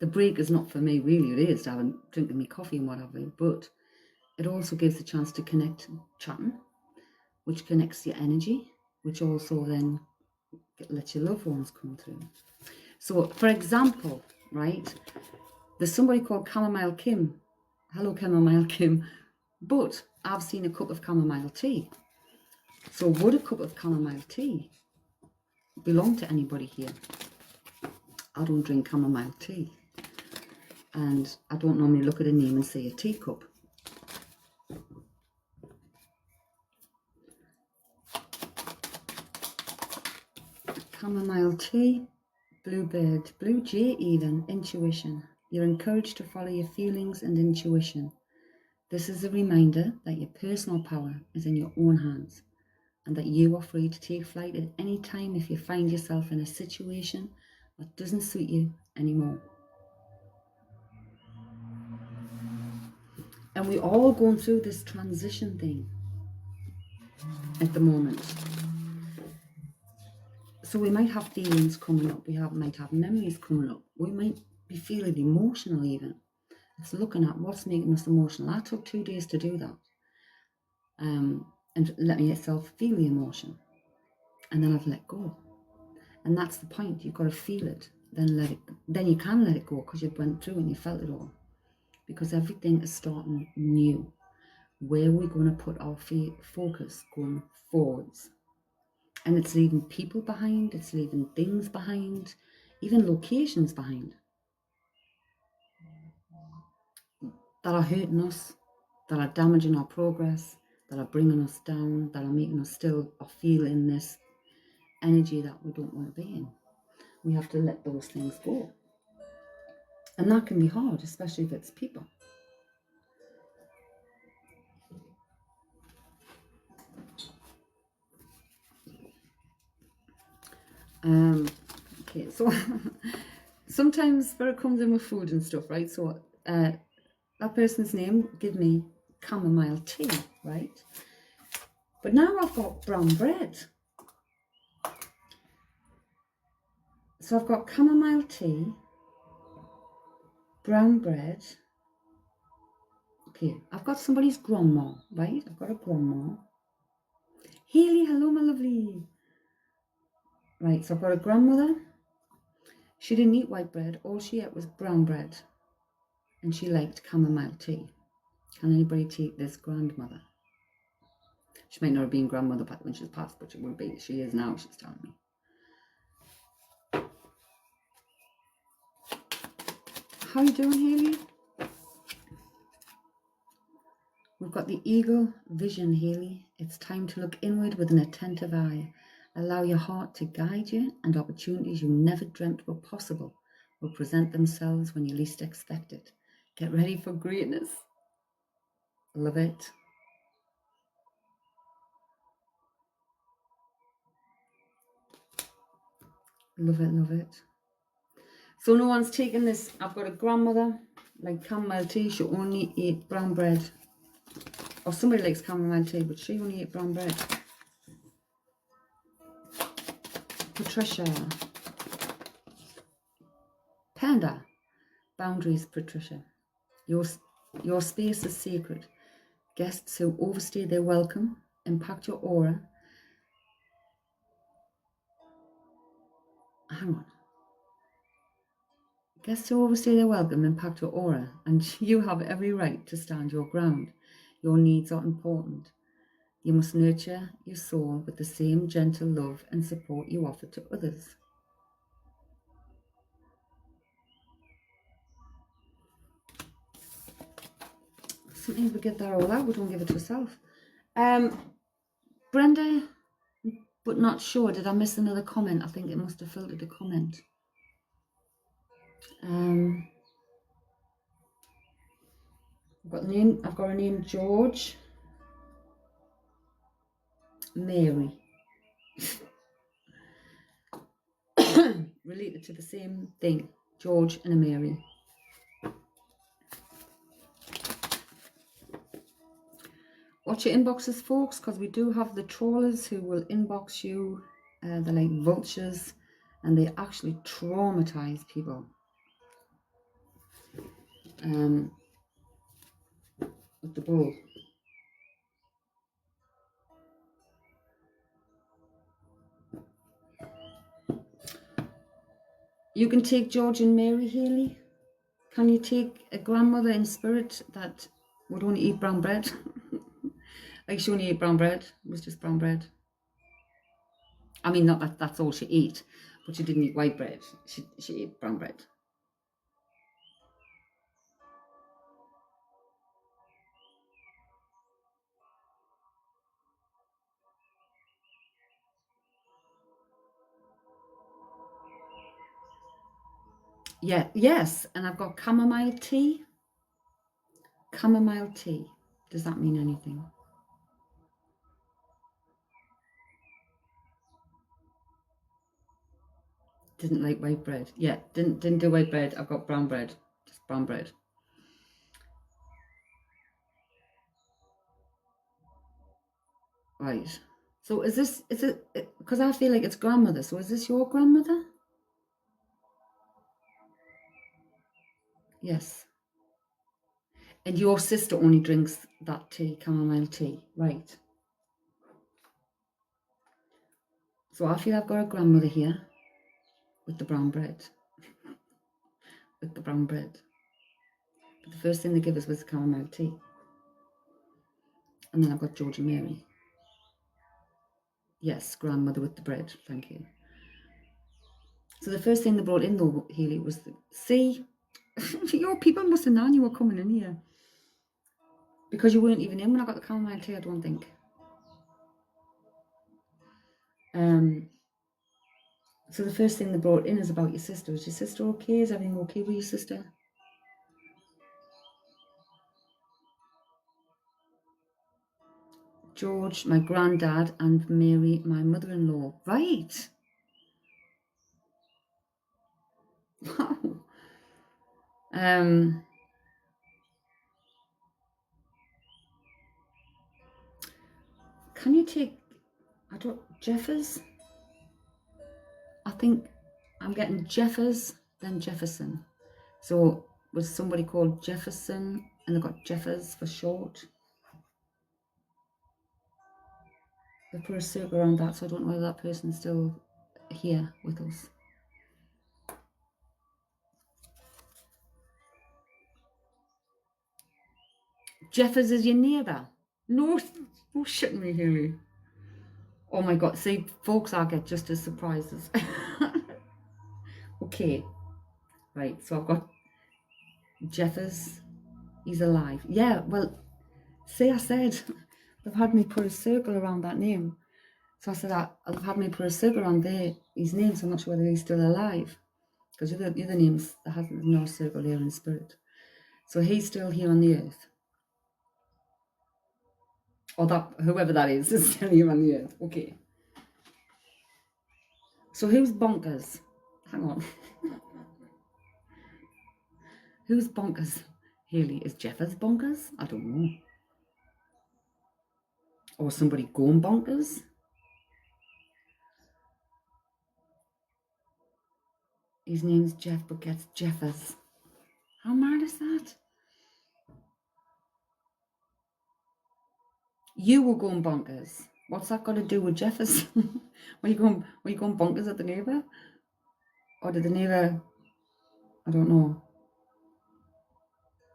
The break is not for me, really. It is to have a drink of me coffee and whatever, but it also gives a chance to connect chatting, which connects your energy, which also then lets your loved ones come through. So, for example, right, there's somebody called Chamomile Kim. Hello, Chamomile Kim. But I've seen a cup of chamomile tea. So would a cup of chamomile tea belong to anybody here? I don't drink chamomile tea. And I don't normally look at a name and say a teacup. Chamomile tea, bluebird, blue jay even, intuition. You're encouraged to follow your feelings and intuition. This is a reminder that your personal power is in your own hands and that you are free to take flight at any time if you find yourself in a situation that doesn't suit you anymore. And we're all going through this transition thing at the moment. So we might have feelings coming up, might have memories coming up, we might be feeling emotional even. It's looking at what's making us emotional. I took 2 days to do that. And let myself feel the emotion. And then I've let go. And that's the point. You've got to feel it. Then you can let it go because you went through and you felt it all. Because everything is starting new. Where are we going to put our focus going forwards? And it's leaving people behind. It's leaving things behind. Even locations behind. That are hurting us. That are damaging our progress. That are bringing us down. That are making us still feel in this energy that we don't want to be in. We have to let those things go. And that can be hard, especially if it's people. Okay, so sometimes spirit comes in with food and stuff, right? So that person's name give me chamomile tea, right? But now I've got brown bread. So I've got chamomile tea, brown bread. Okay, I've got somebody's grandma, right? I've got a grandma. Hayley, hello, my lovely. Right, so I've got a grandmother. She didn't eat white bread. All she ate was brown bread. And she liked chamomile tea. Can anybody take this grandmother? She might not have been grandmother back when she was passed, but she will be. She is now, she's telling me. How you doing, Hayley? We've got the eagle vision, Hayley. It's time to look inward with an attentive eye. Allow your heart to guide you, and opportunities you never dreamt were possible will present themselves when you least expect it. Get ready for greatness. Love it. Love it, love it. So no one's taken this. I've got a grandmother, like chamomile tea. She only ate brown bread. Or somebody likes chamomile tea, but she only ate brown bread. Patricia. Panda. Boundaries, Patricia. Your space is sacred. Guests who overstay their welcome impact your aura. Hang on. Guests who overstay their welcome impact your aura, and you have every right to stand your ground. Your needs are important. You must nurture your soul with the same gentle love and support you offer to others. Sometimes we get that all out, we don't give it to ourselves. Brenda, but not sure. Did I miss another comment? I think it must have filtered a comment. I've got a name, George. Mary. Related to the same thing, George and a Mary. Watch your inboxes, folks, because we do have the trawlers who will inbox you. They're like vultures, and they actually traumatize people. with the bull. You can take George and Mary, Hayley. Can you take a grandmother in spirit that would only eat brown bread? Like she only ate brown bread. It was just brown bread. I mean, not that that's all she ate, but she didn't eat white bread. She ate brown bread. Yeah, yes, and I've got chamomile tea. Chamomile tea. Does that mean anything? Didn't like white bread. Yeah, didn't do white bread. I've got brown bread. Just brown bread. Right. So is it, because I feel like it's grandmother, so is this your grandmother? Yes. And your sister only drinks that tea, chamomile tea, right? So I feel I've got a grandmother here with the brown bread. With the brown bread. But the first thing they give us was the chamomile tea. And then I've got George and Mary. Yes, grandmother with the bread, thank you. So the first thing they brought in though, Hayley, was the, see, your people must have known you were coming in here. Because you weren't even in when I got the chamomile tea, I don't think. So the first thing they brought in is about your sister. Is your sister okay? Is everything okay with your sister? George, my granddad, and Mary, my mother-in-law. Right. Wow. Can you take, Jeffers? I think I'm getting Jeffers, then Jefferson. So was somebody called Jefferson and they got Jeffers for short? They put a circle around that, so I don't know whether that person's still here with us. Jeffers is your neighbour. No, oh shit me, Hayley. Oh my god, see, folks, I get just as surprised as... Okay, right, so I've got Jeffers, he's alive. Yeah, well, see, I said, they've had me put a circle around that name. So I said, they've had me put a circle around his name, so I'm not sure whether he's still alive. Because the other names, there hasn't no circle here in spirit. So he's still here on the earth. Or that, whoever that is still here on the earth. Okay. So who's bonkers? Hang on. Who's bonkers? Hayley, is Jeffers bonkers? I don't know. Or somebody going bonkers? His name's Jeff but gets Jeffers. How mad is that? You were going bonkers. What's that got to do with Jeffers? were you going bonkers at the neighbour? Or did the neighbour, I don't know.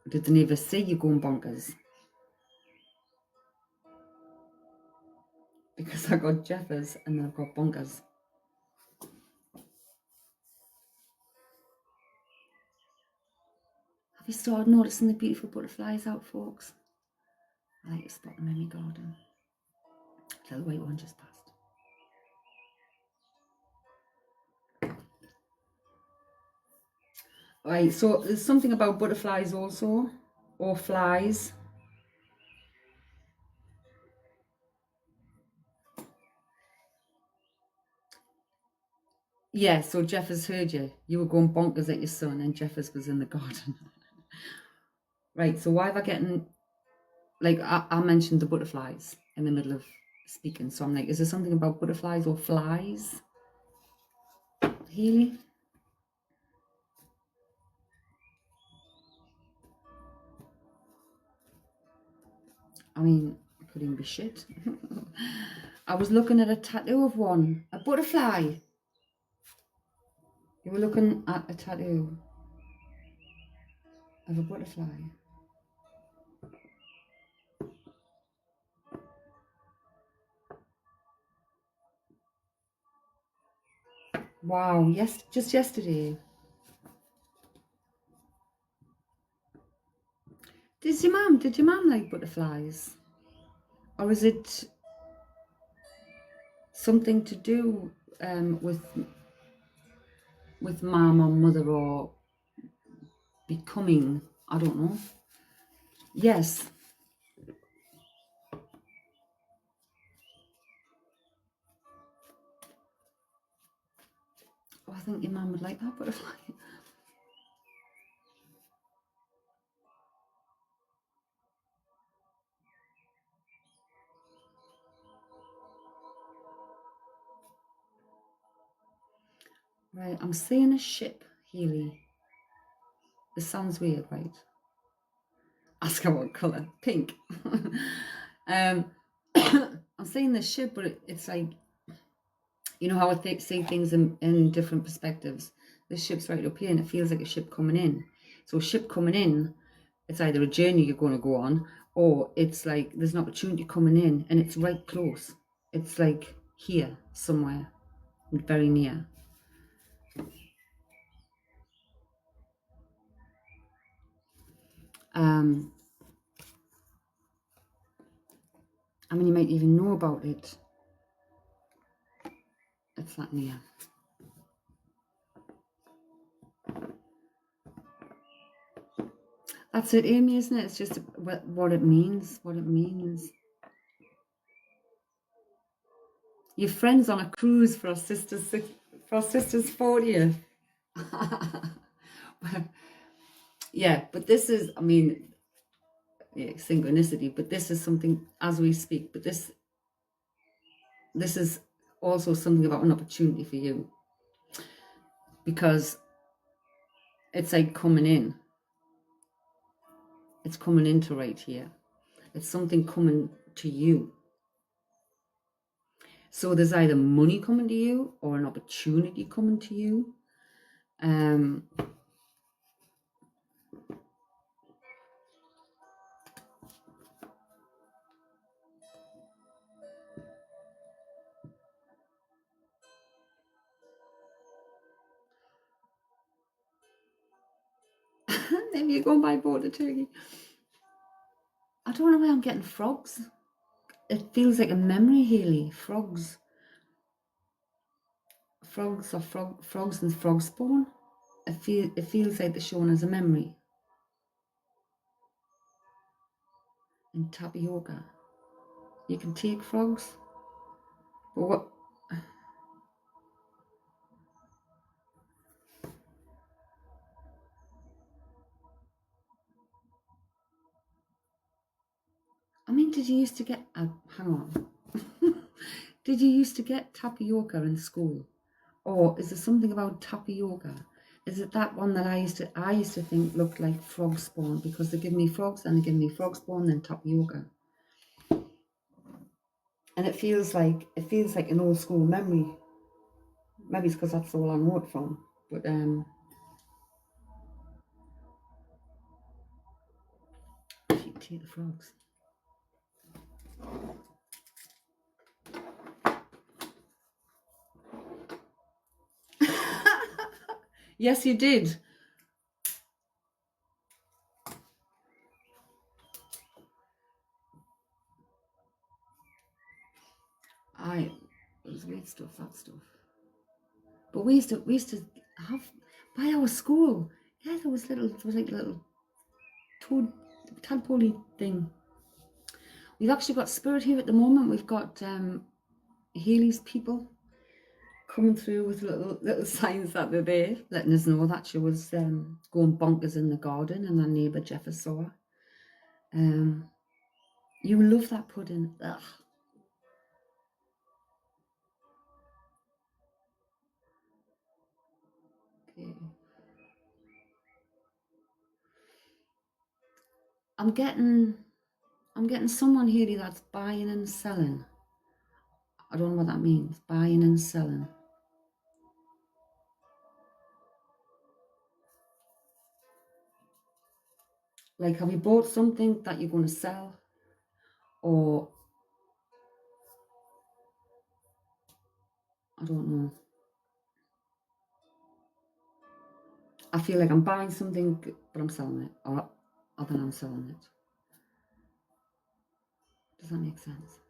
Did the neighbour see you going bonkers? Because I got Jeffers and then I've got bonkers. Have you started noticing the beautiful butterflies out, folks? I like to spot them in my garden. The white one just passed. Right, so there's something about butterflies also, or flies. Yeah, so Jeffers heard you. You were going bonkers at your son and Jeffers was in the garden. Right, so why have I getting, like, I mentioned the butterflies in the middle of speaking. So I'm like, is there something about butterflies or flies? Hayley? I mean, it could even be shit. I was looking at a tattoo of one, a butterfly. You were looking at a tattoo of a butterfly. Wow, yes, just yesterday. Did your mum like butterflies? Or is it something to do with mum or mother or becoming? I don't know. Yes. Oh, I think your mum would like that butterfly. Right, I'm seeing a ship, Hayley. This sounds weird, right? Ask her what colour. Pink. I'm seeing this ship, but it's like, you know how I see things in different perspectives. This ship's right up here and it feels like a ship coming in. So a ship coming in, it's either a journey you're going to go on, or it's like there's an opportunity coming in and it's right close. It's like here somewhere, very near. I mean, you might even know about it. It's that near. That's it, Amy, isn't it? It's just what it means, what it means. Your friend's on a cruise for our sister's 40th. Yeah, but this is, I mean, yeah, synchronicity, but this is something as we speak, but this is also something about an opportunity for you, because it's like coming in. It's coming into right here. It's something coming to you. So there's either money coming to you or an opportunity coming to you. Maybe you're going by border turkey. I don't know why I'm getting frogs. It feels like a memory, Hayley. Frogs. Frogs or frogs and frog spawn. It feels like they're shown as a memory. And tapioca. You can take frogs. But what? I mean, did you used to get? Hang on. Did you used to get tapioca in school, or is there something about tapioca? Is it that one that I used to think looked like frog spawn, because they give me frogs and they give me frog spawn then tapioca, and it feels like an old school memory. Maybe it's because that's all I know it from. But if you take the frogs. Yes, you did. It was weird stuff, that stuff. But we used to have, by our school, yeah, there was like little toad tadpole thing. We've actually got Spirit here at the moment. We've got Hayley's people coming through with little signs that they're there, letting us know that she was going bonkers in the garden, and our neighbour Jeff saw her. You love that pudding. Ugh. Okay. I'm getting I'm getting someone here that's buying and selling. I don't know what that means. Buying and selling. Like, have you bought something that you're going to sell? Or, I don't know. I feel like I'm buying something, but I'm selling it. Or then I'm selling it. Does that make sense?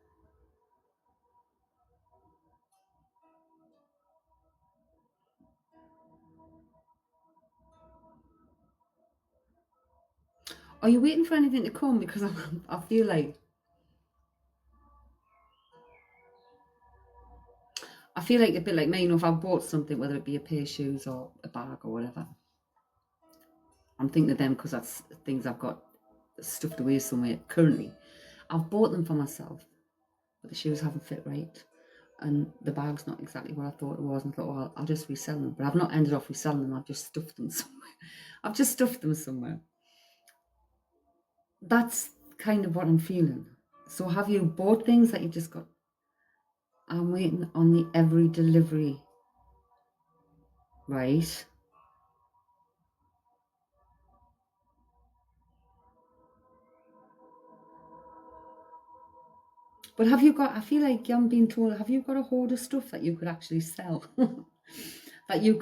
Are you waiting for anything to come? Because I feel like a bit like me, if I bought something, whether it be a pair of shoes or a bag or whatever, I'm thinking of them because that's things I've got stuffed away somewhere currently. I've bought them for myself, but the shoes haven't fit right. And the bag's not exactly what I thought it was. And I thought, well, I'll just resell them. But I've not ended up reselling them. I've just stuffed them somewhere. That's kind of what I'm feeling. So have you bought things that you just got, I'm waiting on the every delivery, right? But have you got, I feel like I'm being told, have you got a hoard of stuff that you could actually sell? That you've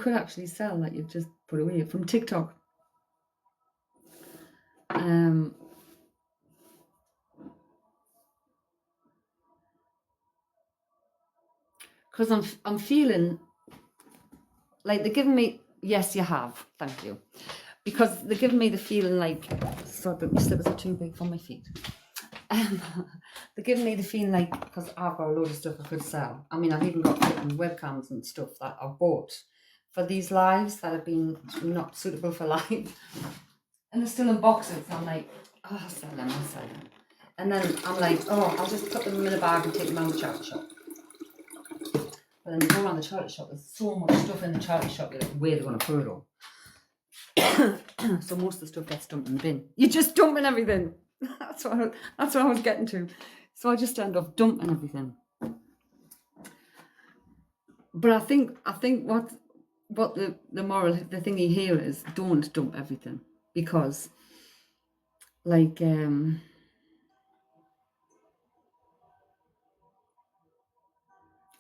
just put away from TikTok? Because I'm feeling like they're giving me, yes, you have, thank you. Because they're giving me the feeling like, sorry, but my slippers are too big for my feet. They're giving me the feeling like, because I've got a load of stuff I could sell. I mean, I've even got webcams and stuff that I've bought for these lives that have been not suitable for live. And they're still in boxes. I'm like, oh, I'll sell them. And then I'm like, oh, I'll just put them in a bag and take them around the charity shop. But then you go around the charity shop, there's so much stuff in the charity shop, you're like, where are they going to put it all? So most of the stuff gets dumped in the bin. You're just dumping everything. That's what I was getting to. So I just end up dumping everything. But I think what the moral, the thingy here is, don't dump everything, because like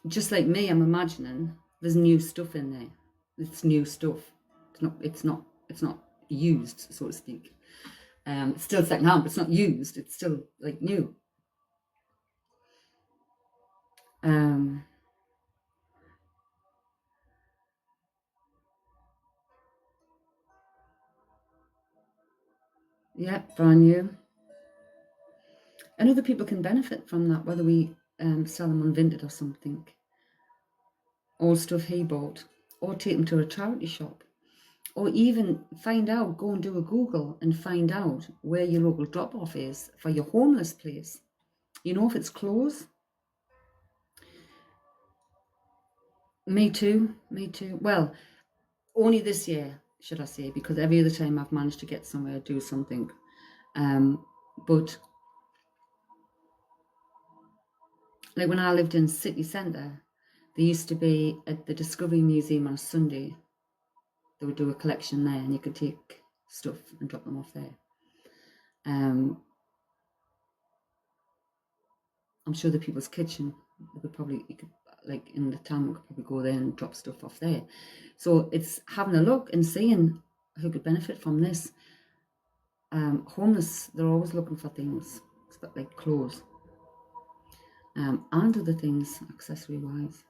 just like me, I'm imagining there's new stuff in there. It's new stuff. It's not used, so to speak. It's still second hand, but it's not used. It's still like new. Yeah, brand new. And other people can benefit from that, whether we sell them on Vinted or something. All stuff he bought, or take them to a charity shop, or even go and do a Google and find out where your local drop-off is for your homeless place. If it's closed. Me too. Well, only this year, should I say, because every other time I've managed to get somewhere, do something. But like when I lived in city centre, there used to be at the Discovery Museum on a Sunday, they would do a collection there and you could take stuff and drop them off there. I'm sure the People's Kitchen, like in the town, we could probably go there and drop stuff off there. So it's having a look and seeing who could benefit from this. Homeless, they're always looking for things, like clothes, and other things, accessory-wise.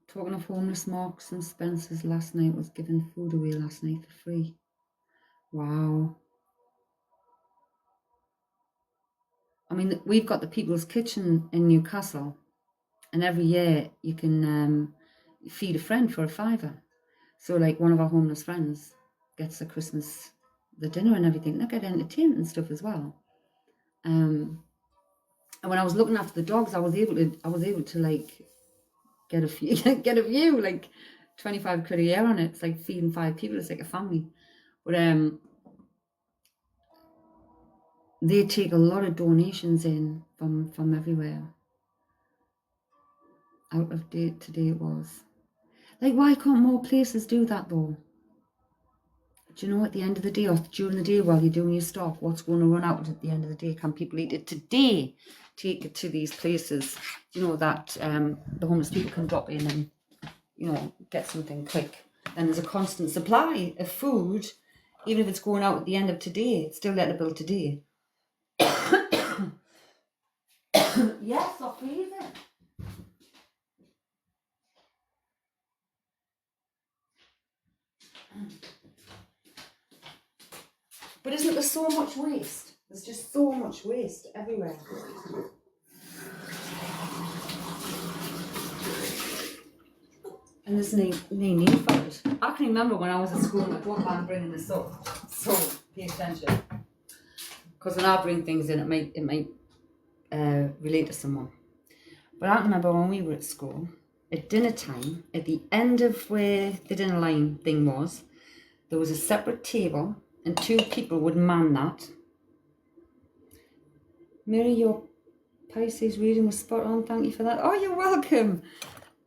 Talking of homeless, Marks and Spencer's last night was giving food away last night for free. Wow. I mean, we've got the People's Kitchen in Newcastle, and every year you can feed a friend for a £5. So like one of our homeless friends gets the dinner and everything. They get entertainment and stuff as well. And when I was looking after the dogs, I was able to like get a few, get a view, like 25 quid a year on it. It's like feeding 5 people. It's like a family. But they take a lot of donations in from everywhere. Out of date today it was. Like, why can't more places do that though? Do you know, at the end of the day or during the day while you're doing your stock, what's going to run out at the end of the day? Can people eat it today? Take it to these places, you know, that the homeless people can drop in and, you know, get something quick. And there's a constant supply of food, even if it's going out at the end of today, it's still edible today. Yes, or freeze it. But isn't there so much waste? There's just so much waste everywhere. And there's no need for it. I can remember when I was at school, and I don't mind bringing this up, so pay attention. Because when I bring things in, it might relate to someone. But I remember when we were at school, at dinner time, at the end of where the dinner line thing was, there was a separate table, and 2 people would man that. Mary, your Pisces reading was spot on. Thank you for that. Oh, you're welcome.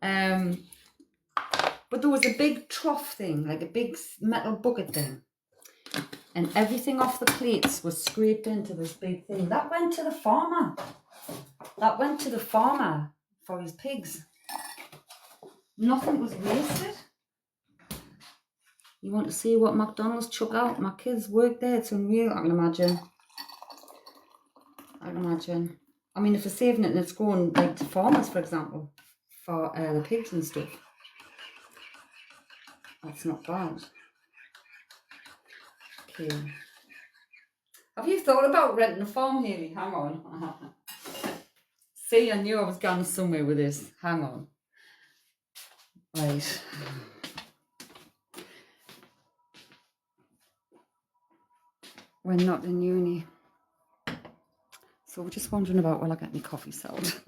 But there was a big trough thing, like a big metal bucket thing. And everything off the plates was scraped into this big thing. That went to the farmer. That went to the farmer for his pigs. Nothing was wasted. You want to see what McDonald's chuck out? My kids work there. It's unreal. I can imagine. I mean, if they're saving it and it's going like to farmers, for example, for the pigs and stuff, that's not bad. Okay. Have you thought about renting a farm, Hayley? Hang on. See, I knew I was going somewhere with this. Hang on. Right. We're not in uni. So we're just wondering about will I get my coffee sold.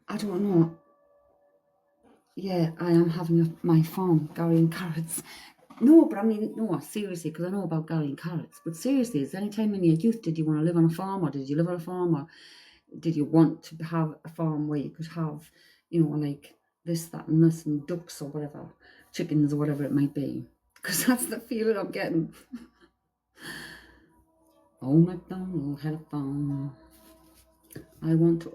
I don't know. Yeah, I am having my farm, Gary and carrots. No, but I mean, no, seriously, because I know about Gary and carrots. But seriously, is there any time in your youth did you want to live on a farm, or did you live on a farm, or did you want to have a farm where you could have, you know, like this, that, and this, and ducks or whatever, chickens or whatever it might be? Because that's the feeling I'm getting. Old MacDonald had a farm.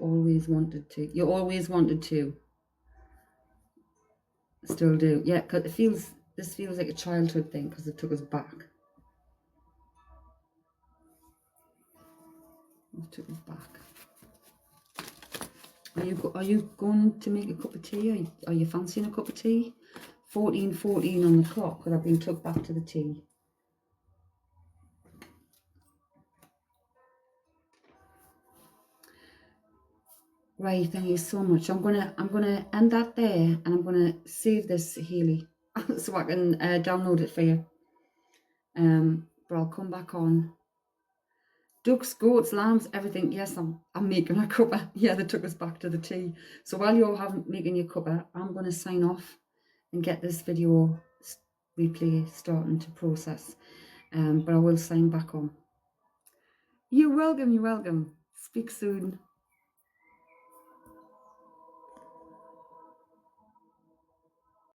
Always wanted to. You always wanted to. Still do. Yeah, because this feels like a childhood thing because it took us back. It took us back. Are you going to make a cup of tea? Are you fancying a cup of tea? 14:14 on the clock, because I've been took back to the tea. Right, thank you so much. I'm gonna end that there, and I'm gonna save this, Hayley, so I can download it for you. But I'll come back on. Ducks, goats, lambs, everything. Yes, I'm making a cuppa. Yeah, they took us back to the tea. So while you're making your cuppa, I'm going to sign off and get this video replay starting to process. But I will sign back on. You're welcome. Speak soon.